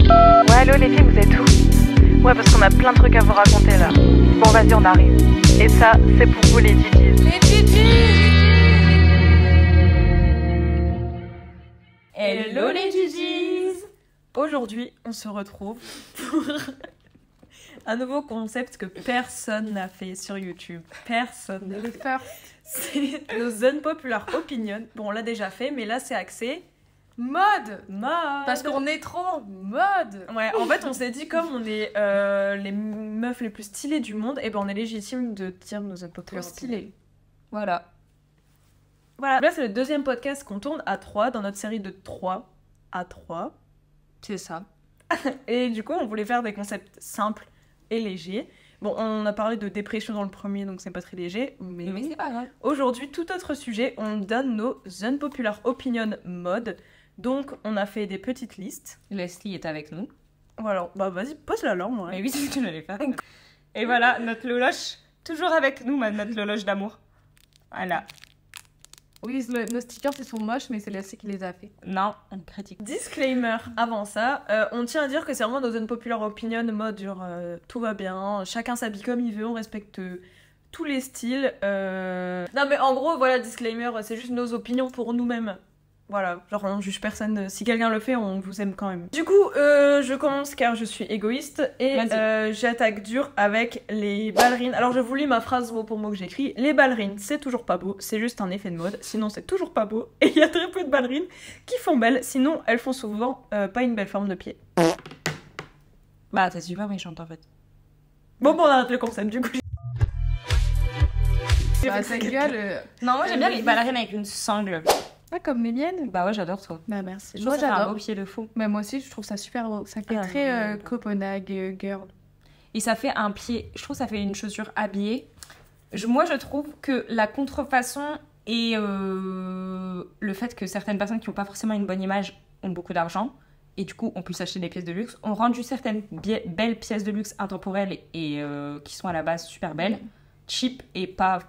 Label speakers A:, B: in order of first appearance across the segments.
A: Ouais, allô les filles, vous êtes où? Ouais, parce qu'on a plein de trucs à vous raconter là. Bon, vas-y, on arrive. Et ça, c'est pour vous les Gigis.
B: Les Gigis!
C: Hello les Gigis! Aujourd'hui, on se retrouve pour un nouveau concept que personne n'a fait sur YouTube. Personne.
B: Le first.
C: C'est nos unpopular opinions. Bon, on l'a déjà fait, mais là, c'est axé
B: Mode!
C: mode.
B: Parce qu'on est trop mode!
C: Ouais, en fait, on s'est dit, comme on est les meufs les plus stylées du monde, et ben on est légitime de dire nos unpopular
B: Trop stylé.
C: Voilà. Voilà. Là, c'est le deuxième podcast qu'on tourne à 3 dans notre série de 3 à 3.
B: C'est ça.
C: Et du coup, on voulait faire des concepts simples et légers. Bon, on a parlé de dépression dans le premier, donc c'est pas très léger. Mais
B: c'est pas grave.
C: aujourd'hui, tout autre sujet, on donne nos unpopular opinion mode. Donc, on a fait des petites listes.
B: Leslie est avec nous.
C: Voilà, bah vas-y, pose la langue. Ouais.
B: Mais oui, c'est ce que j'allais faire. Et voilà, notre Loloche, toujours avec nous, notre Loloche d'amour. Voilà. Oui, nos stickers, ils sont moches, mais c'est Leslie qui les a fait. Non, on critique.
C: Disclaimer avant ça, on tient à dire que c'est vraiment nos unpopular opinion mode genre tout va bien, chacun s'habille comme il veut, on respecte tous les styles. Non mais en gros, voilà, disclaimer, c'est juste nos opinions pour nous-mêmes. Voilà, genre on juge personne, si quelqu'un le fait, on vous aime quand même. Du coup, je commence car je suis égoïste et j'attaque dur avec les ballerines. Alors je vous lis ma phrase mot pour mot que j'écris. Les ballerines, c'est toujours pas beau, c'est juste un effet de mode, sinon c'est toujours pas beau. Et il y a très peu de ballerines qui font belles, sinon elles font souvent pas une belle forme de pied.
B: Bah, t'es super méchante en fait.
C: Bon, on arrête le concept du coup.
B: Bah, ta gueule. Non, moi j'aime bien les ballerines avec une sangle.
D: Ah, comme les miennes?
B: Bah ouais, j'adore ça.
D: Bah merci.
B: Je trouve que ça fait un beau pied de fou.
D: Bah moi aussi, je trouve ça super beau. Ça fait très Copenhague girl.
B: Et ça fait un pied, je trouve que ça fait une chaussure habillée. Moi, je trouve que la contrefaçon et le fait que certaines personnes qui n'ont pas forcément une bonne image ont beaucoup d'argent, et du coup, on peut s'acheter des pièces de luxe, ont rendu certaines belles pièces de luxe intemporelles et qui sont à la base super belles, cheap et pas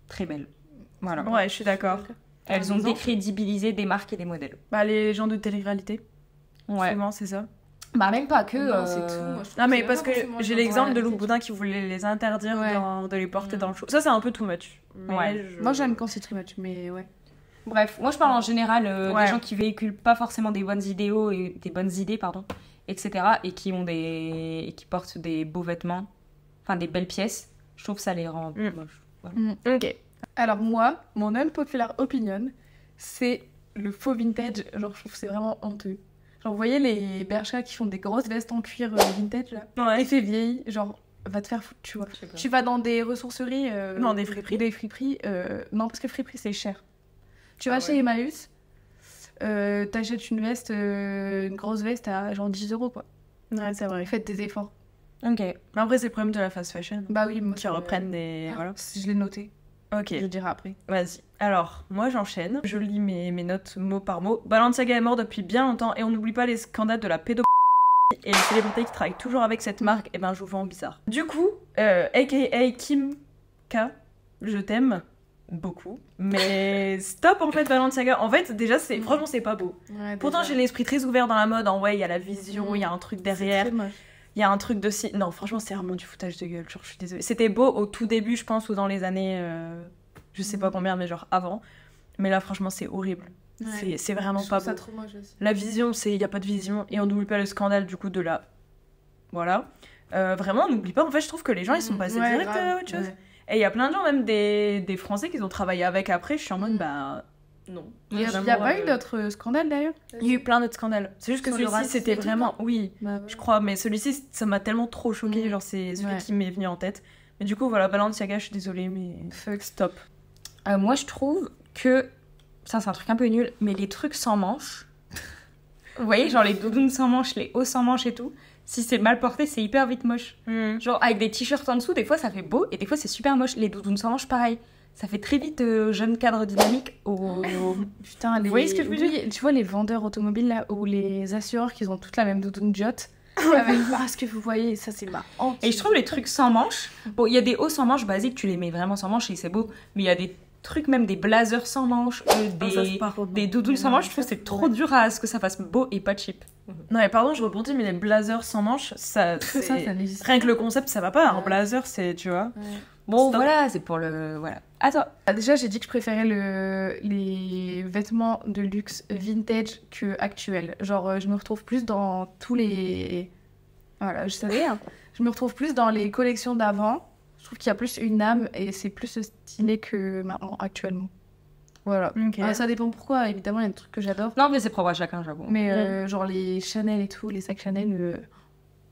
B: très belles. Voilà.
C: Ouais, je suis d'accord.
B: Elles ont décrédibilisé des marques et des modèles.
C: Bah les gens de télé-réalité.
B: Ouais.
C: Souvent, c'est ça.
B: Bah même pas que...
D: Non, c'est tout. Moi, je trouve
C: Non mais
D: c'est
C: parce que
D: pas forcément
C: j'ai
D: genre
C: l'exemple
D: dans
C: de
D: la
C: Lou Boudin qui voulait les interdire
D: Ouais.
C: de les porter dans le show. Ça c'est un peu too much. Mais
B: Ouais.
D: Moi j'aime quand c'est too much, mais ouais.
B: Bref, moi je parle en général
C: Ouais.
B: des gens qui véhiculent pas forcément des bonnes idéaux et des bonnes idées, pardon, etc. et qui ont qui portent des beaux vêtements, enfin des belles pièces. Je trouve que ça les rend moches. Voilà.
C: Ok.
D: Alors moi, mon unpopular opinion, c'est le faux vintage. Genre je trouve que c'est vraiment honteux. Genre vous voyez les Bershka qui font des grosses vestes en cuir vintage là.
C: Ouais.
D: Effet vieille, genre va te faire foutre, tu vois. Tu vas dans des ressourceries.
C: Non, des friperies.
D: Des friperies. Non, parce que friperie c'est cher. Tu vas
C: Ah
D: chez
C: ouais.
D: Emmaüs, t'achètes une veste, une grosse veste à genre 10 € quoi.
C: Ouais, c'est vrai.
D: Faites des efforts.
B: Ok.
C: Mais après c'est le problème de la fast fashion.
D: Bah oui, moi
C: Qui reprennent des... Voilà.
D: Si je l'ai noté,
C: Ok.
D: je le dirai après.
C: Vas-y. Alors, moi j'enchaîne. Je lis mes notes mot par mot. Balenciaga est mort depuis bien longtemps et on n'oublie pas les scandales de la pédophilie et les célébrités qui travaillent toujours avec cette marque. Et ben je vous vends bizarre. Du coup, aka Kim K, je t'aime beaucoup. Mais stop en fait Balenciaga. En fait déjà c'est franchement c'est pas beau.
D: Ouais,
C: Pourtant j'ai l'esprit très ouvert dans la mode. En ouais il y a la vision, il y a un truc derrière. Il y a un truc de si... Non, franchement, c'est vraiment du foutage de gueule. Genre, je suis désolée. C'était beau au tout début, je pense, ou dans les années... je sais pas combien, mais genre avant. Mais là, franchement, c'est horrible.
D: Ouais.
C: C'est vraiment
D: Je
C: pas
D: trouve ça
C: beau.
D: trop moche aussi.
C: La vision, c'est... Il n'y a pas de vision. Et on n'oublie pas le scandale, du coup, de la... Voilà. Vraiment, on n'oublie pas. En fait, je trouve que les gens, ils sont passés direct à autre chose.
D: Ouais.
C: Et il y a plein de gens, même des Français, qui ont travaillé avec après. Je suis en mode, bah... Non.
D: Il y a pas eu d'autres scandales d'ailleurs?
C: Il y a eu plein d'autres scandales. C'est juste que
D: Sur le
C: celui-ci,
D: racisme
C: c'était
D: et tout,
C: vraiment... Oui.
D: Bah,
C: Je crois, mais celui-ci, ça m'a tellement trop choqué. Genre, c'est celui qui m'est venu en tête. Mais du coup, voilà, Balenciaga, je suis désolée, mais fuck, stop.
B: Moi je trouve que... Ça c'est un truc un peu nul, mais les trucs sans manches... Vous voyez, genre les doudounes sans manches, les hauts sans manches et tout, si c'est mal porté, c'est hyper vite moche. Genre avec des t-shirts en dessous, des fois ça fait beau et des fois c'est super moche. Les doudounes sans manches, pareil. Ça fait très vite jeune cadre dynamique
D: Putain,
B: Vous voyez ce que je veux dire?
D: Tu vois les vendeurs automobiles là, ou les assureurs qui ont toutes la même doudoune Jot avec ce que vous voyez, ça c'est marrant.
B: Et je trouve les trucs sans manches... Bon, il y a des hauts sans manches basiques, tu les mets vraiment sans manches et c'est beau. Mais il y a des trucs, même des blazers sans manches, des doudounes sans manches, je trouve que c'est trop dur à ce que ça fasse beau et pas cheap.
C: Non mais pardon, je rebondis, mais les blazers sans manches, ça
D: n'existe
C: rien que le concept, ça va pas. Un blazer, c'est, tu vois.
B: Bon,
C: Stop.
B: voilà, c'est pour le... Voilà. Attends.
D: Déjà, j'ai dit que je préférais les vêtements de luxe vintage que actuels. Genre, je me retrouve plus dans tous les... Voilà, je savais. Hein. Je me retrouve plus dans les collections d'avant. Je trouve qu'il y a plus une âme et c'est plus stylé que maintenant, actuellement. Voilà.
C: Ok.
D: Ça dépend pourquoi. Évidemment, il y a des trucs que j'adore.
B: Non, mais c'est propre à chacun, j'avoue.
D: Mais genre les Chanel et tout, les sacs Chanel,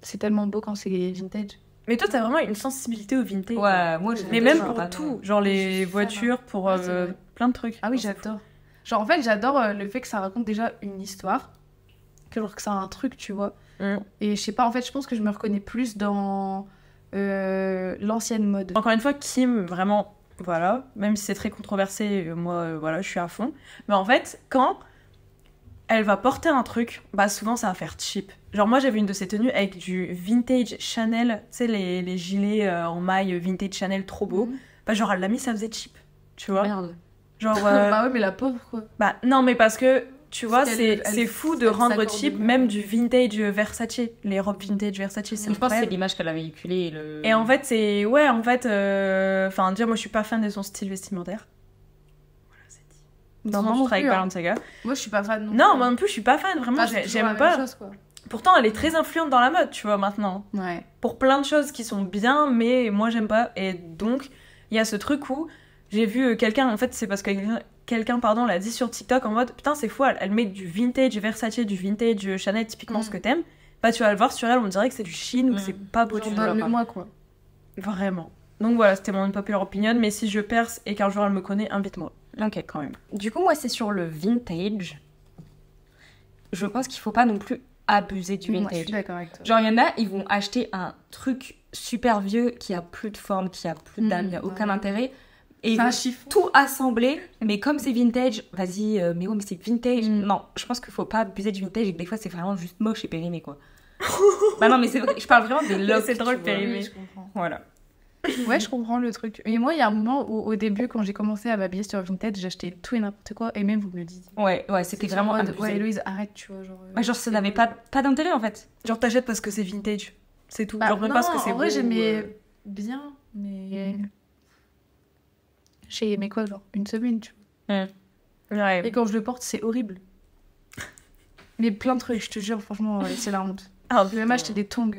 D: c'est tellement beau quand c'est vintage.
C: Mais toi, t'as vraiment une sensibilité au vintage.
B: Ouais, moi,
C: Mais même pour tout, genre les voitures, pour
D: Ouais, c'est vrai.
C: plein de trucs.
D: Ah oui, j'adore. Genre, en fait, j'adore le fait que ça raconte déjà une histoire. Que genre que ça a un truc, tu vois. Et je sais pas, en fait, je pense que je me reconnais plus dans l'ancienne mode.
C: Encore une fois, Kim, vraiment, voilà, même si c'est très controversé, moi, voilà, je suis à fond. Mais en fait, quand elle va porter un truc, bah souvent ça va faire cheap. Genre moi j'avais une de ces tenues avec du vintage Chanel, tu sais les gilets en maille vintage Chanel trop beau. Bah genre elle l'a mis, ça faisait cheap, tu vois.
B: Merde.
C: Genre
D: Bah ouais, mais la pauvre, quoi.
C: bah non mais parce que tu vois
D: Parce qu'elle-
C: c'est
D: elle-
C: fou de
D: elle
C: rendre
D: s'accorde
C: cheap
D: bien.
C: même du vintage Versace, les robes vintage Versace, c'est
B: Je pense que c'est
C: incroyable.
B: l'image qu'elle a véhiculée.
C: Et en fait c'est ouais en fait enfin dire moi je suis pas fan de son style vestimentaire. Voilà, c'est dit.
D: Non,
C: Non,
D: moi
C: je
D: non
C: travaille
D: plus,
C: avec
D: hein.
C: Balenciaga.
D: Moi, je suis pas fan.
C: Non, moi non plus, je suis pas fan, vraiment,
D: Enfin, c'est toujours
C: j'aime
D: la même
C: pas.
D: chose, quoi.
C: Pourtant, elle est très influente dans la mode, tu vois, maintenant.
D: Ouais.
C: Pour plein de choses qui sont bien, mais moi, j'aime pas. Et donc, il y a ce truc où j'ai vu quelqu'un, en fait, c'est parce que quelqu'un, pardon, l'a dit sur TikTok en mode, putain, c'est fou, elle met du vintage Versace, du vintage Chanel, typiquement ce que t'aimes. Bah, tu vas le voir sur elle, on dirait que c'est du Chine ou que c'est pas beau, tu
D: Genre,
C: vois.
D: donne-le-moi, quoi.
C: Vraiment. Donc voilà, c'était mon popular opinion, mais si je perce et qu'un jour elle me connaît, invite-moi.
B: Ok, quand même. Du coup, moi, c'est sur le vintage. Je pense qu'il faut pas non plus abuser du
D: Moi, je
B: vintage.
D: suis d'accord avec toi.
B: Genre, il y en a, ils vont acheter un truc super vieux qui a plus de forme, qui a plus d'âme, qui a aucun intérêt. Et ils
D: C'est un
B: vont
D: chiffon.
B: tout assembler, mais comme c'est vintage, vas-y, mais ouais, mais c'est vintage. Non, je pense qu'il faut pas abuser du vintage et que des fois, c'est vraiment juste moche et périmé, quoi. Bah non, mais c'est vrai, je parle vraiment des looks.
C: C'est drôle,
B: tu vois.
C: périmé.
D: Oui, je comprends.
B: Voilà.
D: Ouais, je comprends le truc. Et moi, il y a un moment où, au début, quand j'ai commencé à m'habiller sur Vintage, j'achetais tout et n'importe quoi, et même vous me le dites.
B: Ouais, c'était vraiment abusé.
D: Ouais, Héloïse, arrête, tu vois. Genre,
B: Bah, genre, ça n'avait pas d'intérêt, en fait.
C: Genre, t'achètes parce que c'est vintage. C'est tout.
D: Bah,
C: Genre, même
D: non,
C: parce que c'est
D: en vrai,
C: beau,
D: j'aimais bien, mais. J'ai aimé quoi, genre une semaine, tu vois.
C: Ouais.
D: Et quand je le porte, c'est horrible. Mais plein de trucs, je te jure, franchement, c'est la honte.
C: Ah,
D: J'ai même acheté des tongs.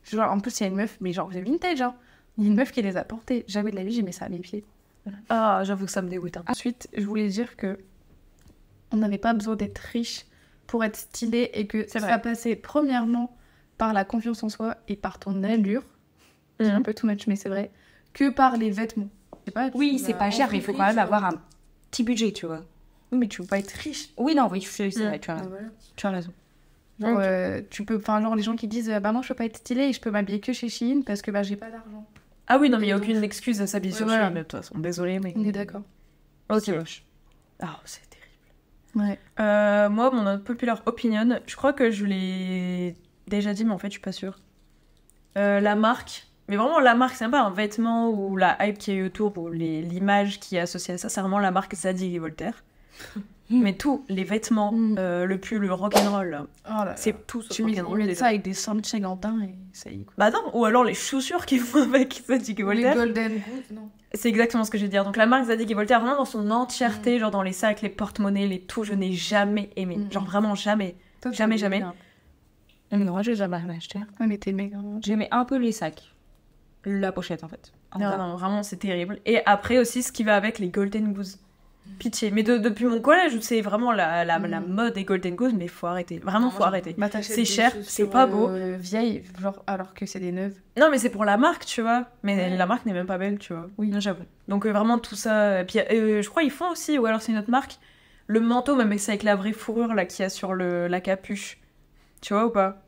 D: Genre, en plus, il y a une meuf, mais genre, c'est vintage, hein. Il y a une meuf qui les a portés. Jamais de la vie, j'ai mis ça à mes pieds.
C: Ah, j'avoue que ça me dégoûte. Hein.
D: Ensuite, je voulais dire que on n'avait pas besoin d'être riche pour être stylé et que
B: C'est
D: ça
B: vrai.
D: passait premièrement par la confiance en soi et par ton allure. C'est un peu too much, mais c'est vrai. Que par les vêtements. Je sais pas,
B: Oui,
D: tu
B: c'est
D: vas
B: pas cher,
D: en
B: mais il faut
D: friperie,
B: quand même
D: tu vois.
B: avoir un petit budget, tu vois.
D: Oui, mais tu veux pas être riche.
B: Oui, non, oui, c'est vrai, tu as
D: Ah,
B: raison.
D: voilà.
B: Tu as raison.
D: Genre,
B: Ok.
D: tu peux, enfin, genre les gens qui disent, bah moi je peux pas être stylé et je peux m'habiller que chez Shein parce que bah j'ai pas d'argent.
C: Ah oui, non, mais il n'y a aucune excuse à s'habiller
D: Ouais,
C: sur
D: voilà.
C: Shein, de toute façon. Désolée, mais.
D: On est d'accord.
B: Ok, moche.
C: Ah, c'est terrible.
D: Ouais.
C: Moi, mon popular opinion, je crois que je l'ai déjà dit, mais en fait, je suis pas sûre. La marque, mais vraiment la marque, c'est même pas un vêtement ou la hype qui est autour ou l'image qui est associée à ça, c'est vraiment la marque Zadig et Voltaire. Mais tous les vêtements, le pull, le rock'n'roll,
D: Oh là là.
C: c'est tout sauf
D: Tu mets
C: rock'n'roll.
D: ça avec des Saint Gantin et ça y est quoi.
C: Bah non, ou alors les chaussures qui vont avec Zadig et
D: Ou les
C: Voltaire.
D: Golden Goose, non.
C: C'est exactement ce que je vais dire. Donc la marque Zadig et Voltaire, vraiment dans son entièreté, genre dans les sacs, les porte-monnaies, les tout, je n'ai jamais aimé. Genre vraiment jamais.
D: Toi, tu
C: Jamais,
D: veux
C: jamais.
D: bien.
B: Non, j'ai jamais rien acheté.
D: Ouais, mais t'es méga.
B: J'aimais un peu les sacs. La pochette, en fait.
C: Non, non, vraiment, c'est terrible. Et après aussi, ce qui va avec les Golden Goose. Pitié. Mais depuis mon collège, où c'est vraiment la mode des Golden Goose, mais faut arrêter. Vraiment, faut arrêter.
D: Bah, t'achètes
C: C'est
D: des
C: cher,
D: chaussures,
C: c'est pas beau.
D: Vieilles, genre alors que c'est des neuves.
C: Non, mais c'est pour la marque, tu vois. Mais
D: Ouais.
C: la marque n'est même pas belle, tu vois.
B: Oui, j'avoue.
C: Donc vraiment, tout ça. Et puis, je crois qu'ils font aussi, ou alors c'est une autre marque, le manteau, même c'est avec la vraie fourrure là qu'il y a sur la capuche. Tu vois ou pas?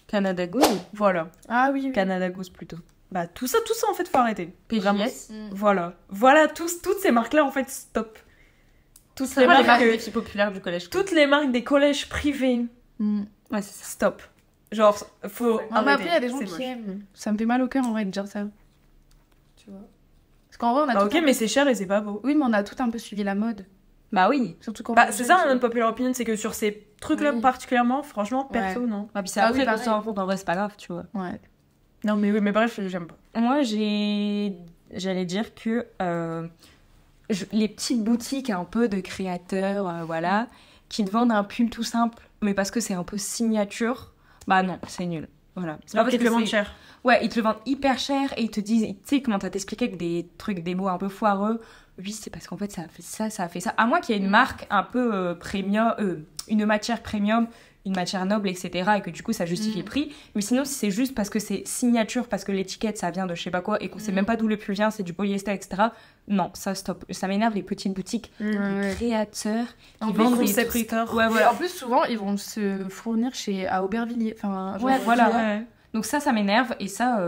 B: Canada Goose.
C: Voilà.
D: Ah oui, oui.
C: Canada Goose plutôt. Bah, tout ça, en fait, faut arrêter. Vraiment.
B: PJS.
C: Voilà. Voilà, toutes ces marques-là, en fait, stop. Toutes
B: C'est
C: les
B: pas les
C: marques,
B: marques des filles populaires du collège.
C: toutes les marques des collèges privés,
D: Mm.
B: Ouais, c'est ça.
C: stop. Genre, faut
D: Non, mais
C: arrêter.
D: après, il y a des gens
C: C'est
D: qui
C: moche.
D: aiment. Ça me fait mal au cœur en vrai de dire ça. Tu vois. Parce Parce qu'en vrai, on a
C: Bah,
D: tout
C: ok,
D: un peu-
C: mais c'est cher et c'est pas beau.
D: Oui, mais on a tout un peu suivi la mode.
B: Bah oui.
D: Surtout quand
C: Bah, c'est ça, mon unpopular opinion, c'est que sur ces trucs-là
D: Oui.
C: particulièrement, franchement, perso,
D: Ouais.
C: non.
B: Bah, puis c'est
D: Ah
B: après
D: oui,
B: qu'on
D: pareil.
B: s'en rend compte, en vrai, c'est pas grave, tu vois.
D: Ouais.
C: Non, mais oui, mais bref, j'aime pas.
B: Moi, j'allais dire que les petites boutiques un peu de créateurs, voilà, qui te vendent un pull tout simple, mais parce que c'est un peu signature, bah non, c'est nul. Voilà. C'est
C: Alors
B: parce
C: qu'ils te
B: que
C: le vendent
B: c'est-
C: cher.
B: Ouais, ils te le vendent hyper cher et ils te disent, tu sais, comment t'as t'expliqué avec des trucs, des mots un peu foireux. Oui, c'est parce qu'en fait, ça a fait ça, ça a fait ça. À moins qu'il y ait une marque un peu premium, une matière premium, une matière noble, etc. et que du coup, ça justifie le prix. Mais sinon, si c'est juste parce que c'est signature, parce que l'étiquette, ça vient de je sais pas quoi et qu'on sait même pas d'où le pull vient, c'est du polyester, etc. Non, ça, stop. Ça m'énerve, les petites boutiques, les créateurs qui
C: En
B: vendent des
C: concept
B: trucs.
C: store.
B: Ouais,
D: Et
B: voilà.
D: en plus, souvent, ils vont se fournir à Aubervilliers. Enfin, genre,
B: Ouais, voilà.
D: tu vois.
C: Ouais.
B: Donc ça m'énerve et ça,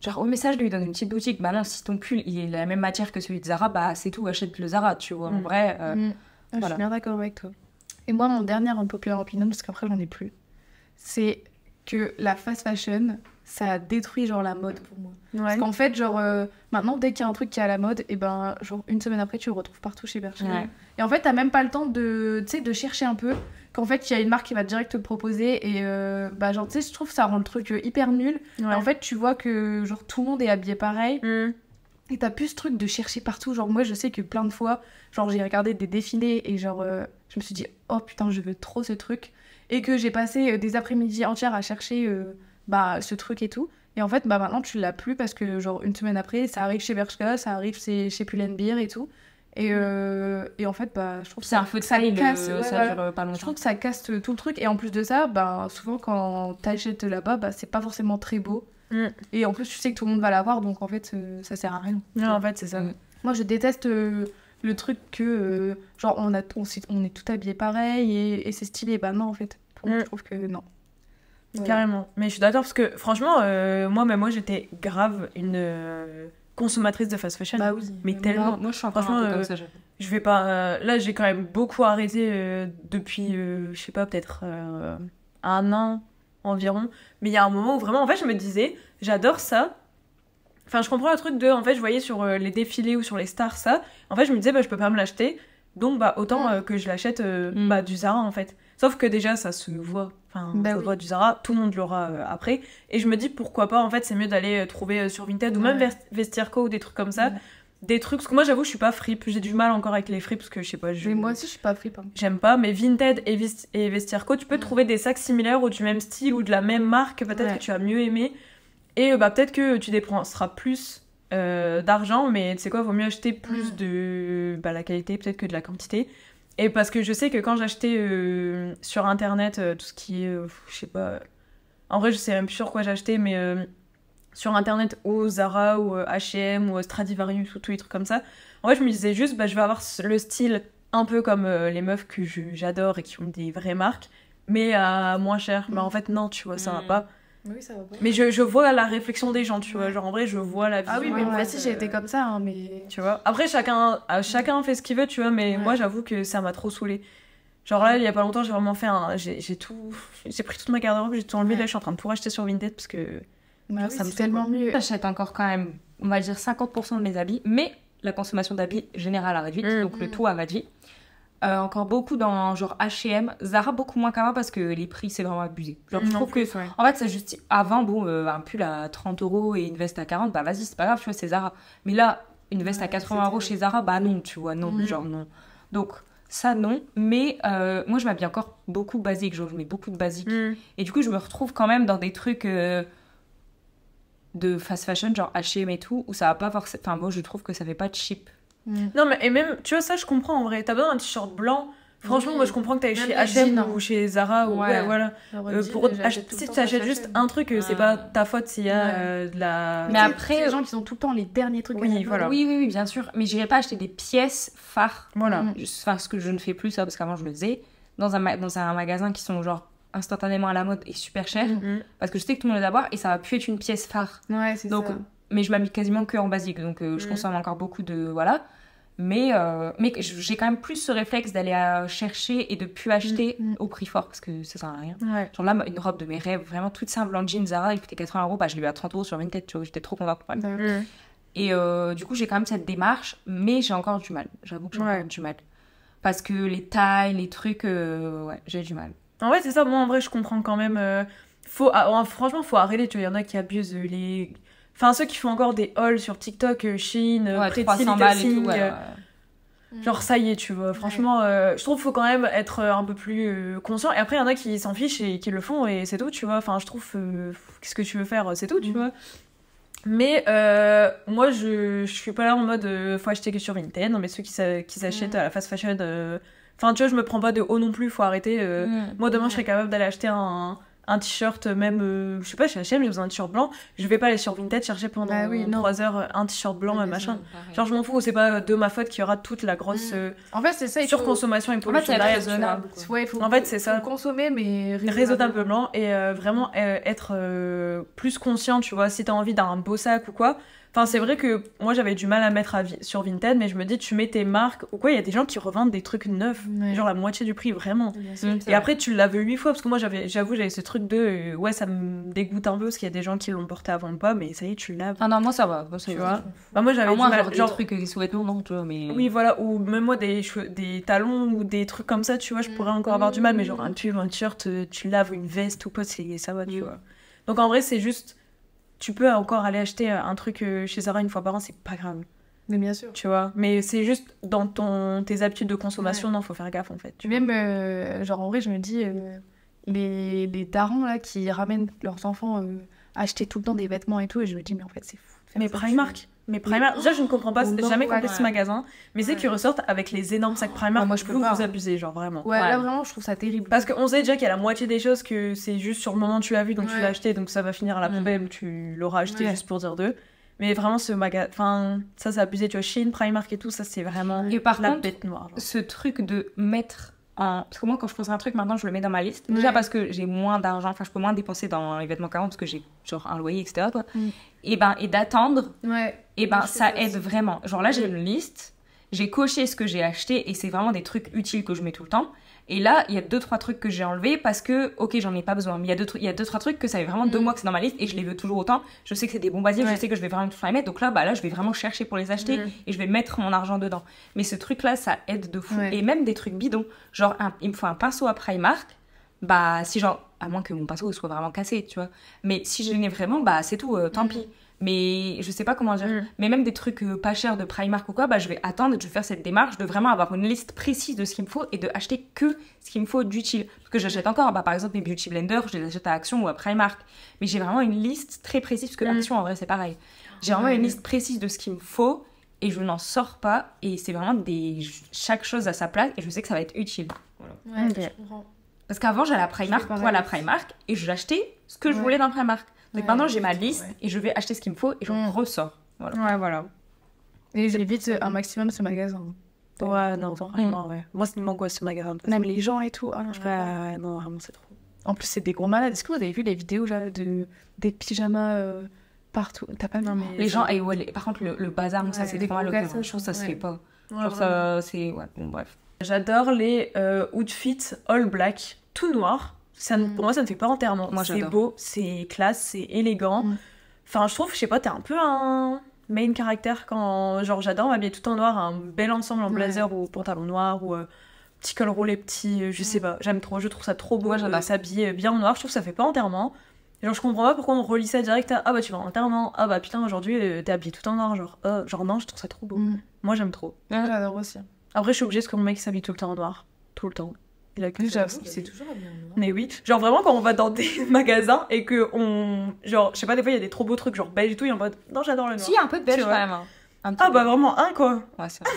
B: genre au message de lui dans une petite boutique, bah non, si ton pull il est la même matière que celui de Zara, bah c'est tout, achète le Zara, tu vois. En vrai,
D: Je
B: voilà.
D: suis bien d'accord avec toi. Et moi, mon dernier unpopular opinion, parce qu'après j'en ai plus, c'est que la fast fashion, ça a détruit genre la mode pour moi. Parce qu'en fait, genre, maintenant, dès qu'il y a un truc qui est à la mode, et ben, genre, une semaine après, tu le retrouves partout chez Bershka.
B: Ouais.
D: Et en fait, t'as même pas le temps de, tu sais, de chercher un peu. Qu'en fait, il y a une marque qui va direct te le proposer. Et bah, genre, tu sais, je trouve que ça rend le truc hyper nul.
C: Ouais.
D: Et en fait, tu vois que, genre, tout le monde est habillé pareil.
C: Mm.
D: Et t'as plus ce truc de chercher partout. Genre, moi, je sais que plein de fois, genre, j'ai regardé des défilés et genre, je me suis dit, oh putain, je veux trop ce truc. Et que j'ai passé des après-midi entières à chercher bah, ce truc et tout. Et en fait, bah, maintenant, tu l'as plus parce que, genre, une semaine après, ça arrive chez Bershka, ça arrive chez Pull&Bear et tout. Et en fait, bah, je trouve que
B: C'est un feu de
D: ça
B: taille,
D: casse.
B: ça
D: Ouais, voilà.
B: dure pas
D: Je
B: longtemps.
D: trouve que ça casse tout le truc. Et en plus de ça, bah, souvent, quand t'achètes là-bas, bah, c'est pas forcément très beau.
C: Mm.
D: Et en plus, tu sais que tout le monde va l'avoir, donc en fait, ça sert à rien.
C: Non, en fait, c'est ça.
D: Moi, je déteste le truc que, genre, on est tout habillé pareil et c'est stylé. Bah non, en fait. Pour moi, je trouve que non. Voilà.
C: Carrément. Mais je suis d'accord parce que, franchement, moi, j'étais grave une consommatrice de fast fashion.
D: Bah oui.
C: Mais tellement.
B: Moi, je suis encore
C: Franchement,
B: un peu comme ça. j'avoue.
C: Je vais pas. Là, j'ai quand même beaucoup arrêté depuis, je sais pas, peut-être un an environ. Mais il y a un moment où vraiment, en fait, je me disais, j'adore ça. Enfin, je comprends le truc de. En fait, je voyais sur les défilés ou sur les stars ça. En fait, je me disais, bah, je peux pas me l'acheter. Donc, bah, autant que je l'achète bah, du Zara, en fait. Sauf que déjà, ça se voit. Enfin,
D: Bah
C: ça se
D: oui.
C: voit du Zara. Tout le monde l'aura après. Et je me dis, pourquoi pas, en fait, c'est mieux d'aller trouver sur Vinted ou même Vestiaire Co ou des trucs comme ça.
D: Ouais.
C: Des trucs. Parce que moi, j'avoue, je suis pas fripe. J'ai du mal encore avec les fripes parce que je sais pas.
D: Mais moi aussi, je suis pas fripe. Hein.
C: J'aime pas, mais Vinted et Vestiaire Co, tu peux trouver des sacs similaires ou du même style ou de la même marque, peut-être
D: Ouais.
C: que tu as mieux aimé. Et bah, peut-être que tu dépenseras plus d'argent, mais tu sais quoi, vaut mieux acheter plus de la qualité peut-être que de la quantité. Et parce que je sais que quand j'achetais sur internet tout ce qui est, je sais pas, en vrai je sais même plus sur quoi j'achetais, mais sur internet au Zara ou H&M ou Stradivarius ou tous les trucs comme ça, en vrai je me disais juste, bah, je vais avoir le style un peu comme les meufs que j'adore et qui ont des vraies marques, mais à moins cher. Mais en fait non, tu vois, ça va pas.
D: Oui, ça va pas.
C: Mais je vois la réflexion des gens, tu vois. Genre, en vrai, je vois la vision.
D: Ah oui, mais moi aussi, j'ai été comme ça, hein, mais...
C: Tu vois. Après, chacun fait ce qu'il veut, tu vois. Mais moi, j'avoue que ça m'a trop saoulée. Genre là, il y a pas longtemps, j'ai vraiment fait un... J'ai pris toute ma garde-robe, j'ai tout enlevé. Là, je suis en train de tout racheter sur Vinted parce que...
D: Bah oui,
C: Ça me
D: c'est tellement mieux.
B: J'achète encore quand même, on va dire 50% de mes habits, mais la consommation d'habits générale a réduit, donc le tout a réduit. Encore beaucoup dans genre H&M, Zara beaucoup moins qu'avant parce que les prix c'est vraiment abusé. Genre je trouve que en fait ça justifie. Avant bon un pull à 30 € et une veste à 40, bah vas-y c'est pas grave, tu vois, c'est Zara. Mais là une veste à 80 € chez Zara, bah non, tu vois, non, genre non. Donc ça non, mais moi je m'habille encore beaucoup basique, genre je mets beaucoup de basique et du coup je me retrouve quand même dans des trucs de fast fashion genre H&M et tout où ça va pas forcément, enfin moi je trouve que ça fait pas cheap.
C: Non, mais et même, tu vois, ça, je comprends en vrai. T'as besoin d'un t-shirt blanc. Franchement,
D: Oui.
C: moi, je comprends que t'ailles
D: Même
C: chez
D: les
C: H&M
D: jeans,
C: ou chez Zara ou
B: Ouais.
C: voilà. Si tu achètes juste un truc, c'est pas ta faute s'il y a de la...
B: Mais après
D: les gens qui ont tout le temps les derniers trucs.
C: Oui,
D: à la
C: voilà.
D: mode.
B: Oui, bien sûr. Mais j'irai pas acheter des pièces phares.
C: Voilà.
B: Enfin, ce que je ne fais plus, ça, parce qu'avant, je le faisais. Dans un magasin qui sont, genre, instantanément à la mode et super cher. Parce que je sais que tout le monde les avoir et ça va plus être une pièce phare.
D: Ouais, c'est
B: Donc,
D: ça.
B: mais je m'habille quasiment que en basique. Donc, je consomme encore beaucoup de... Voilà. Mais j'ai quand même plus ce réflexe d'aller chercher et de plus acheter au prix fort. Parce que ça sert à rien.
C: Ouais.
B: Genre là, une robe de mes rêves, vraiment toute simple en jean Zara, il coûtait 80 €. Bah, je l'ai eu à 30 € sur Vinted, tu vois. J'étais trop contente. Ouais. Et du coup, j'ai quand même cette démarche, mais j'ai encore du mal. J'avoue que j'ai encore du mal. Parce que les tailles, les trucs, ouais, j'ai du mal.
C: En vrai, c'est ça. Moi, en vrai, je comprends quand même. Franchement, faut arrêter. Tu vois, il y en a qui abusent les. Enfin, ceux qui font encore des hauls sur TikTok, Shein,
B: Ouais,
C: Pretty
B: 300 balles et
C: Little
B: tout,
C: Thing,
B: ouais.
C: genre ça y est, tu vois. Franchement, je trouve qu'il faut quand même être un peu plus conscient. Et après, il y en a qui s'en fichent et qui le font et c'est tout, tu vois. Enfin, je trouve, qu'est-ce que tu veux faire, c'est tout, tu vois. Mais moi, je suis pas là en mode faut acheter que sur Vinted. Non, mais ceux qui s'achètent à la fast fashion. Enfin, tu vois, je me prends pas de haut non plus, faut arrêter. Moi, demain, je serais capable d'aller acheter un t-shirt, même, je sais pas, chez H&M, j'ai besoin d'un t-shirt blanc. Je vais pas aller sur Vinted chercher pendant 3 heures un t-shirt blanc, machin. Genre, je m'en fous, c'est pas de ma faute qu'il y aura toute la grosse
D: En fait, c'est ça,
C: surconsommation et pollution derrière, tu vois.
D: Ouais,
C: En fait, c'est ça.
D: Faut consommer, mais
C: Raisonnablement et vraiment être plus conscient, tu vois, si t'as envie d'un beau sac ou quoi. Enfin, c'est vrai que moi j'avais du mal à mettre sur Vinted, mais je me dis, tu mets tes marques ou quoi, il y a des gens qui revendent des trucs neufs, genre la moitié du prix, vraiment. Et après, tu l'as vu 8 fois, parce que moi j'avoue, j'avais ce truc de ouais, ça me dégoûte un peu, parce qu'il y a des gens qui l'ont porté avant ou pas, mais ça y est, tu le laves.
B: Ah non, moi ça va. Moi,
C: tu vois. Bah, moi j'avais
B: du mal.
C: genre
B: des trucs sous-vêtements, non, tu vois, mais.
C: Oui, voilà, ou même moi des talons ou des trucs comme ça, tu vois, je pourrais encore avoir du mal, mais genre un pull ou un t-shirt, tu laves, ou une veste ou quoi, ça va, tu vois. Donc en vrai, c'est juste. Tu peux encore aller acheter un truc chez Zara une fois par an, c'est pas grave.
D: Mais bien sûr.
C: Tu vois, mais c'est juste dans tes habitudes de consommation, non, faut faire gaffe en fait.
D: Même, genre en vrai, je me dis, les darons là qui ramènent leurs enfants acheter tout le temps des vêtements et tout, et je me dis, mais en fait, c'est fou.
C: Mais Primark, déjà je ne comprends pas, j'ai jamais compris ce magasin, mais c'est qu'ils ressortent avec les énormes sacs Primark.
D: Moi je peux pas
C: vous abuser, genre vraiment.
D: Ouais, là vraiment je trouve ça terrible.
C: Parce qu'on sait déjà qu'il y a la moitié des choses que c'est juste sur le moment tu l'as vu, donc tu l'as acheté, donc ça va finir à la poubelle, tu l'auras acheté juste pour dire deux. Mais vraiment ce magasin, enfin ça c'est abusé, tu vois, Shein, Primark et tout, ça c'est vraiment
B: et par
C: la
B: contre,
C: bête noire. Genre.
B: Ce truc de mettre parce que moi quand je pose un truc maintenant je le mets dans ma liste déjà parce que j'ai moins d'argent, enfin je peux moins dépenser dans les vêtements qu'avant parce que j'ai genre un loyer etc quoi. Et d'attendre ça aide vraiment, genre là j'ai une liste, j'ai coché ce que j'ai acheté et c'est vraiment des trucs utiles que je mets tout le temps, et là il y a 2-3 trucs que j'ai enlevés parce que ok j'en ai pas besoin, mais il y a 2-3 trucs que ça fait vraiment 2 mois que c'est dans ma liste et je les veux toujours autant, je sais que c'est des bons basiques, je sais que je vais vraiment tout les mettre, donc là je vais vraiment chercher pour les acheter et je vais mettre mon argent dedans, mais ce truc là ça aide de fou. Et même des trucs bidons, genre il me faut un pinceau à Primark, bah si genre, à moins que mon pinceau soit vraiment cassé tu vois, mais si je l'ai vraiment bah c'est tout, tant pis. Mais je sais pas comment dire, mais même des trucs pas chers de Primark ou quoi, bah je vais attendre, je vais faire cette démarche de vraiment avoir une liste précise de ce qu'il me faut et de acheter que ce qu'il me faut d'utile. Parce que j'achète encore, bah par exemple mes beauty blenders, je les achète à Action ou à Primark, mais j'ai vraiment une liste très précise, parce que Action en vrai c'est pareil. J'ai vraiment une liste précise de ce qu'il me faut et je n'en sors pas, et c'est vraiment chaque chose à sa place et je sais que ça va être utile. Voilà.
D: Je comprends.
B: Parce qu'avant j'allais à Primark pour aller à Primark et j'achetais ce que je voulais dans Primark. Donc maintenant j'ai ma liste et je vais acheter ce qu'il me faut et je ressors. Voilà.
D: Et j'évite un maximum ce magasin.
C: Ouais, non, franchement, Moi, c'est m'angoisse ce magasin.
D: Même les gens et tout. Ah non,
C: non, vraiment, c'est trop.
D: En plus, c'est des gros malades. Est-ce que vous avez vu les vidéos là, des pyjamas partout? T'as pas vu?
B: Non, mais les gens, par contre, le bazar, ça c'est trop mal. Je trouve que ça se fait pas. Genre ça, c'est. Ouais, bon, bref.
C: J'adore les outfits all black, tout noir. Pour moi, ça ne fait pas enterrement. C'est beau, c'est classe, c'est élégant. Enfin, je trouve, je sais pas, t'es un peu un main caractère quand. Genre, j'adore m'habiller tout en noir, un bel ensemble en blazer ou pantalon noir ou petit col roulé, petit. Je sais pas, j'aime trop, je trouve ça trop beau. J'adore s'habiller bien en noir, je trouve que ça fait pas enterrement. Genre, je comprends pas pourquoi on relie ça direct à ah bah tu vas en enterrement, ah bah putain, aujourd'hui t'es habillé tout en noir. Genre, non, je trouve ça trop beau. Moi, j'aime trop.
D: J'adore aussi.
C: Après, je suis obligée parce que mon mec s'habille tout le temps en noir. Tout le temps.
D: C'est toujours bien.
C: Mais oui, genre vraiment quand on va dans des magasins et que genre je sais pas, des fois il y a des trop beaux trucs genre beige et tout, et en mode non, j'adore le noir.
B: Si, il y a un peu de beige quand même.
C: Ah bah vraiment un quoi.
B: Ouais, c'est vrai.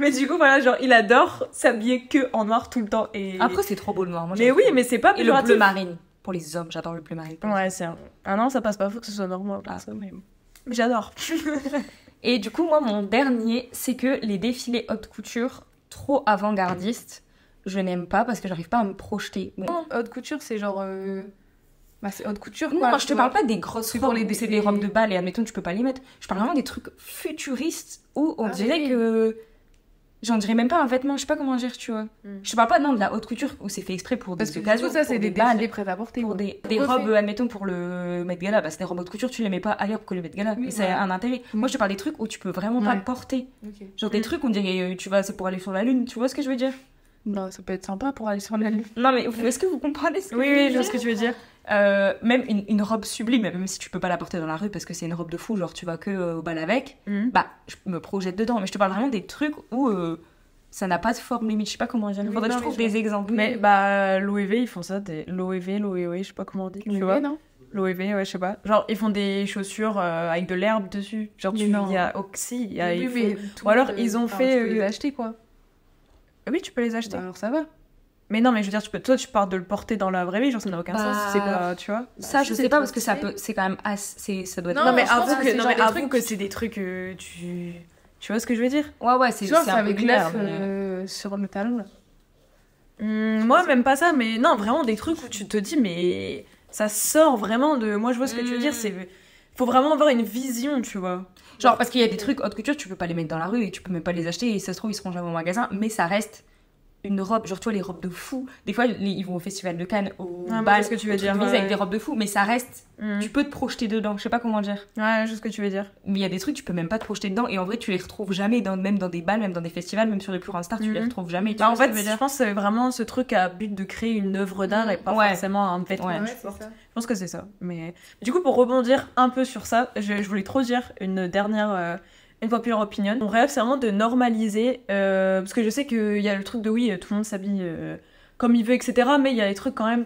C: Mais du coup voilà, genre il adore s'habiller que en noir tout le temps et
B: après c'est trop beau le noir. Moi,
C: mais oui, mais c'est pas
B: et le bleu marine pour les hommes, j'adore le bleu marine.
C: Ouais, c'est non, ça passe pas, faut que ce soit normal mais j'adore.
B: Et du coup moi mon dernier, c'est que les défilés haute couture trop avant-gardistes, je n'aime pas parce que j'arrive pas à me projeter.
D: Bon. Haute couture, c'est genre. c'est haute couture quoi.
B: Non, je te parle pas des grosses robes, c'est des robes de bal et admettons tu peux pas les mettre. Je parle vraiment des trucs futuristes où on dirait que. J'en dirais même pas un vêtement, je sais pas comment dire, tu vois. Je te parle pas non de la haute couture où c'est fait exprès pour
D: Parce
B: des
D: que
B: occasions,
D: tout ça, c'est
B: pour
D: des
B: balles,
D: défilés prêts à porter.
B: pour des
D: Refait.
B: robes, admettons pour le Met Gala, bah c'est des robes haute couture, tu les mets pas ailleurs que le Met Gala.
D: Oui,
B: et ça a un intérêt. Moi je te parle des trucs où tu peux vraiment pas
D: Ouais.
B: le porter.
D: Ok.
B: Genre des trucs on dirait tu vas c'est pour aller sur la lune, tu vois ce que je veux dire?
D: Non, ça peut être sympa pour aller sur la lune.
B: Non mais est-ce que vous comprenez ce que
C: Oui,
B: je veux
C: oui, je
B: dire?
C: vois ce que tu veux dire.
B: Même une robe sublime, même si tu peux pas la porter dans la rue parce que c'est une robe de fou, genre tu vas que au bal avec, bah je me projette dedans. Mais je te parle vraiment des trucs où ça n'a pas de forme limite, je sais pas comment dire.
D: Oui,
B: Faudrait que
D: non,
B: je trouve
D: mais
B: des exemples.
C: Mais bah, l'OEV, ils font ça. L'OEV, je sais pas comment on dit. Tu vois?
D: non?
C: L'OEV, ouais, je sais pas. Genre, ils font des chaussures avec de l'herbe dessus. Genre,
D: Mais non.
C: il y a Oxy, il y a.
D: Oui,
C: ils font-
D: mais
C: Ou alors, ils ont
D: enfin,
C: fait,
D: Tu peux les acheter, quoi.
C: Oui, tu peux les acheter.
D: Bah, alors ça va.
C: Mais non, mais je veux dire, toi, tu pars de le porter dans la vraie vie, genre, ça n'a aucun
B: Bah,
C: sens. C'est pas, tu vois.
B: Ça,
D: si,
B: je
D: c'est
B: sais pas
D: trop
B: parce que ça
D: stylé.
B: peut, c'est quand même ça doit être.
D: Non,
C: Non, mais
D: je pense
C: avoue
D: que
C: que,
D: c'est
C: non,
D: genre
C: mais
D: des
C: avoue
D: trucs
C: que c'est des trucs tu vois ce que je veux dire?
B: Ouais, c'est
D: Genre,
B: c'est
D: c'est
B: un peu
D: avec
B: clair.
D: l'œuf sur le talon, là.
C: Moi, même pas ça, mais non, vraiment des trucs où tu te dis, mais ça sort vraiment de. Moi, je vois ce que tu veux dire, c'est. Faut vraiment avoir une vision, tu vois.
B: Genre parce qu'il y a des trucs haute couture, tu peux pas les mettre dans la rue et tu peux même pas les acheter et ça se trouve ils seront jamais au magasin, mais ça reste une robe, genre tu vois les robes de fou. Des fois ils vont au festival de Cannes, au
C: Ouais, mais
B: bal,
C: je vois ce que tu veux
B: au
C: dire,
B: truc de mise
C: ouais.
B: avec des robes de fou, mais ça reste, tu peux te projeter dedans, je sais pas comment dire.
C: Ouais, je vois ce que tu veux dire.
B: Mais il y a des trucs tu peux même pas te projeter dedans et en vrai tu les retrouves jamais même dans des balles, même dans des festivals, même sur les plus grandes stars, tu les retrouves jamais. Tu
C: Bah, en
B: vois ce
C: fait,
B: que je veux
C: je pense que c'est vraiment ce truc à but de créer une œuvre d'art et pas
B: Ouais.
C: forcément un vêtement.
B: Ouais.
C: tu vois. Je pense que c'est ça. Mais du coup, pour rebondir un peu sur ça, je voulais trop dire une dernière, une popular opinion. Mon rêve, c'est vraiment de normaliser, parce que je sais qu'il y a le truc de oui, tout le monde s'habille comme il veut, etc. Mais il y a des trucs quand même,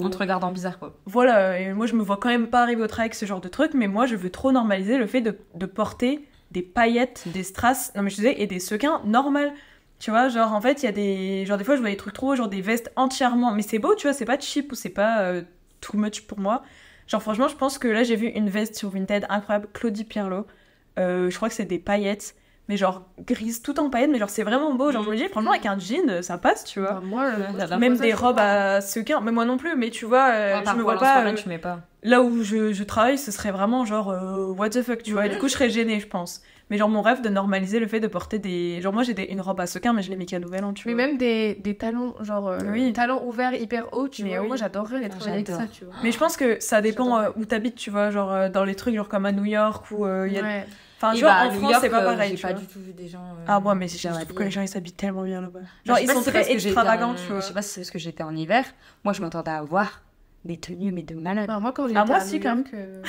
B: On te regarde en bizarre quoi.
C: Voilà, et moi je me vois quand même pas arriver au travail avec ce genre de truc, mais moi je veux trop normaliser le fait de porter des paillettes, des strass, non mais je disais, et des sequins normal. Tu vois, genre en fait, il y a des. Genre des fois je vois des trucs trop, genre des vestes entièrement. Mais c'est beau, tu vois, c'est pas cheap ou c'est pas too much pour moi. Genre franchement, je pense que là j'ai vu une veste sur Vinted incroyable, Claudie Pierlot. Je crois que c'est des paillettes, mais genre grise, tout en paillettes, mais genre c'est vraiment beau. Genre je me dis, franchement, avec un jean, ça passe, tu vois.
D: Bah, moi,
C: Même des robes à sequins, mais moi non plus, mais tu vois, je me vois pas.
B: Tu mets pas.
C: Là où je travaille, ce serait vraiment genre what the fuck, tu vois. Et du coup, je serais gênée, je pense. Mais genre mon rêve de normaliser le fait de porter des. Genre moi j'ai une robe à sequins, mais je l'ai mis qu'à Nouvel An, tu
D: Mais
C: vois.
D: même des talons, genre
C: Oui.
D: talons ouverts hyper hauts, tu
C: Mais
D: vois.
C: oui.
D: Moi j'adorerais les travailler avec
B: J'adore.
D: ça, tu vois.
C: Mais je pense que ça dépend
D: J'adore.
C: où t'habites, tu vois. Genre dans les trucs genre comme à New York où il y a.
D: Ouais.
C: Enfin,
B: Et
C: tu vois,
B: bah,
C: en
B: à New
C: France,
B: York,
C: c'est pas pareil.
B: j'ai
C: tu
B: pas
C: vois.
B: du tout vu des gens.
C: Ah, moi, mais je
B: bien
C: trouve que les
B: habillés.
C: gens ils s'habillent tellement bien là-bas.
B: Bah,
C: Genre
B: je sais
C: ils
B: pas
C: sont
B: si c'est
C: très
B: parce que j'étais
C: extravagants,
B: en-
C: tu vois.
B: Je sais pas si c'est parce que j'étais en hiver. Moi, je m'attendais à voir des tenues, mais de malade.
D: Bah, moi quand j'étais
C: Ah, moi
D: à
C: si,
D: New
C: quand même.
D: York,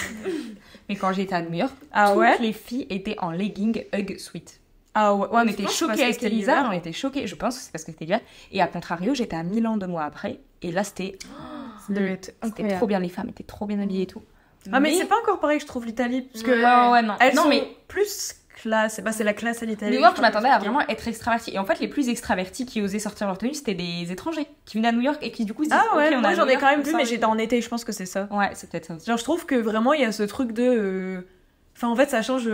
B: Mais quand j'étais à New York,
C: Ah
B: toutes
C: ouais
B: les filles étaient en leggings Hug Sweet.
C: Ah ouais,
B: On
C: mais
B: était
C: je pense que
B: choqués
C: parce que
B: avec
C: c'était
B: Elisa,
C: l'hiver.
B: on était choqués. Je pense que c'est parce que c'était l'hiver. Et à contrario, j'étais à Milan 2 mois après. Et là, c'était
D: ça devait être
B: c'était
D: incroyable.
B: trop bien. Les femmes étaient trop bien habillées et tout.
C: Ah, mais c'est pas encore pareil, je trouve, l'Italie. Parce que
B: Ouais, non.
C: elles
B: non,
C: sont
B: mais
C: plus classe. Bah, c'est la classe à l'Italie.
B: New York, je m'attendais à vraiment être extravertie. Et en fait, les plus extravertis qui osaient sortir leur tenue, c'était des étrangers qui venaient à New York et qui du coup se disent
C: Ah ouais,
B: ok, on
C: moi
B: a
C: j'en
B: New
C: ai
B: York,
C: quand même
B: on
C: vu,
B: sort
C: mais
B: les-
C: j'étais en été, je pense que c'est ça.
B: Ouais, c'est peut-être ça aussi.
C: Genre, je trouve que vraiment il y a ce truc de. Enfin, en fait, ça change.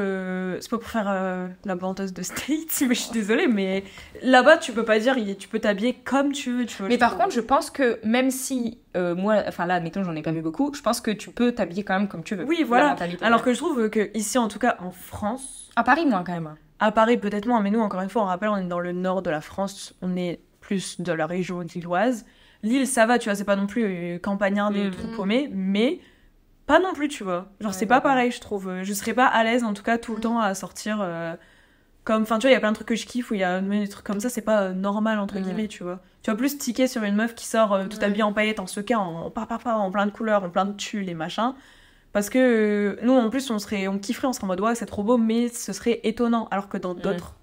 C: C'est pas pour faire la bandeuse de States, mais je suis désolée, mais là-bas, tu peux pas dire, tu peux t'habiller comme tu veux, tu vois.
B: Mais
C: je
B: par
C: trouve.
B: contre, je pense que même si moi, enfin là, admettons, j'en ai pas vu beaucoup, je pense que tu peux t'habiller quand même comme tu veux.
C: Oui,
B: La
C: voilà.
B: mentalité,
C: Alors
B: ouais.
C: que je trouve que ici, en tout cas, en France,
B: À Paris, moi, quand même.
C: à Paris peut-être moins, mais nous, encore une fois, on rappelle, on est dans le nord de la France, on est plus de la région lilloise. Lille, ça va, tu vois, c'est pas non plus campagnard des trous paumés, mais pas non plus, tu vois. Genre,
B: Ouais,
C: c'est pas
B: d'accord.
C: pareil, je trouve. Je serais pas à l'aise, en tout cas, tout le temps à sortir comme. Enfin, tu vois, il y a plein de trucs que je kiffe où il y a des trucs comme ça, c'est pas normal, entre guillemets, tu vois. Tu vas plus tiquer sur une meuf qui sort tout habillée en paillettes, en sequins, en plein de couleurs, en plein de tulles et machin. Parce que nous, en plus, on kifferait, on serait en mode ouais, c'est trop beau, mais ce serait étonnant. Alors que dans d'autres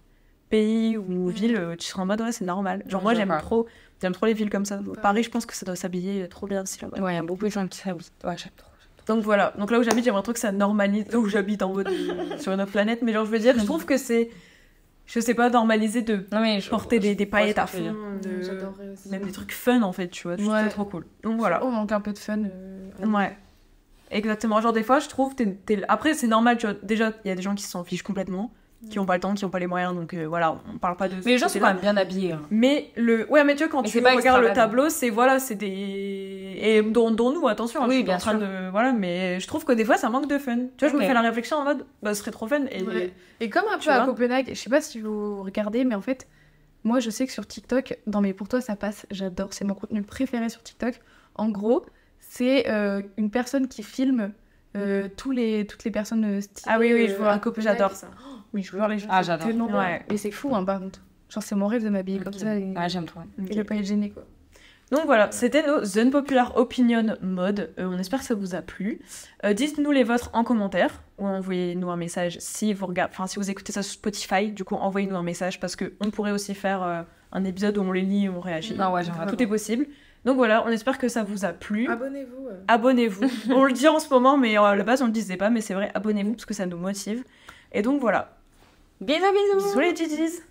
C: pays ou villes, tu serais en mode ouais, c'est normal. Genre,
B: Ouais,
C: moi,
B: je
C: j'aime
B: vois.
C: trop les villes comme ça. Paris, je pense que ça doit s'habiller trop bien aussi là-bas.
B: Ouais, il y a beaucoup de gens qui s'habillent. Ouais, j'aime trop.
C: Donc voilà. Donc là où j'habite, j'aimerais trop que ça normalise. Là où j'habite en mode sur une autre planète, mais genre, je veux dire, je trouve que c'est. Je sais pas, normaliser de
B: Non, mais
C: porter des paillettes à
B: ce que tu veux
C: fond.
D: J'adorerais aussi.
C: Même des trucs fun en fait, tu vois. Je trouve
D: Ouais.
C: ça trop cool. Donc voilà.
D: On manque un peu de fun.
C: Ouais. Exactement. Genre, des fois, je trouve. Après, c'est normal, tu vois. Déjà, il y a des gens qui s'en fichent complètement. qui ont pas le temps, qui ont pas les moyens, donc voilà, on parle pas de
B: Mais les gens sont
C: côté-là.
B: quand même bien habillés. Hein.
C: Mais ouais, mais tu vois, quand
B: Mais
C: tu
B: c'est pas
C: regardes le
B: extravagant.
C: tableau, c'est des... Et dont nous, attention, hein,
B: Oui,
C: je suis
B: bien
C: en train
B: sûr.
C: de... Voilà, mais je trouve que des fois, ça manque de fun. Tu vois, je me
B: Ok.
C: fais la réflexion en mode, bah, ce serait trop fun. Et
D: Ouais. Et comme un
C: Tu
D: peu à
C: vois
D: Copenhague, je sais pas si vous regardez, mais en fait, moi je sais que sur TikTok, dans mes Pour toi ça passe, j'adore, c'est mon contenu préféré sur TikTok. En gros, c'est une personne qui filme toutes les personnes stylées
C: Ah oui, je vois,
D: à Copenhague.
C: j'adore ça.
D: Oui, je veux voir les gens.
B: Ah,
D: c'est
B: j'adore.
D: tellement bien.
C: Ouais.
D: Et c'est fou, hein, par contre. Genre, c'est mon rêve de m'habiller comme ça et,
B: Ouais, j'aime trop.
D: et de pas être gênée, quoi.
C: Donc voilà, c'était nos Unpopular Opinion mode. On espère que ça vous a plu. Dites-nous les vôtres en commentaire ou envoyez-nous un message si vous regardez, enfin si vous écoutez ça sur Spotify. Du coup, envoyez-nous un message parce que on pourrait aussi faire un épisode où on les lit et on réagit.
B: Non, ouais, j'aimerais
C: Tout est possible. Donc voilà, on espère que ça vous a plu.
D: Abonnez-vous.
C: Abonnez-vous. On le dit en ce moment, mais à la base on le disait pas, mais c'est vrai. Abonnez-vous parce que ça nous motive. Et donc voilà.
B: Bisous, bisous.
C: Bisous les Gigi's.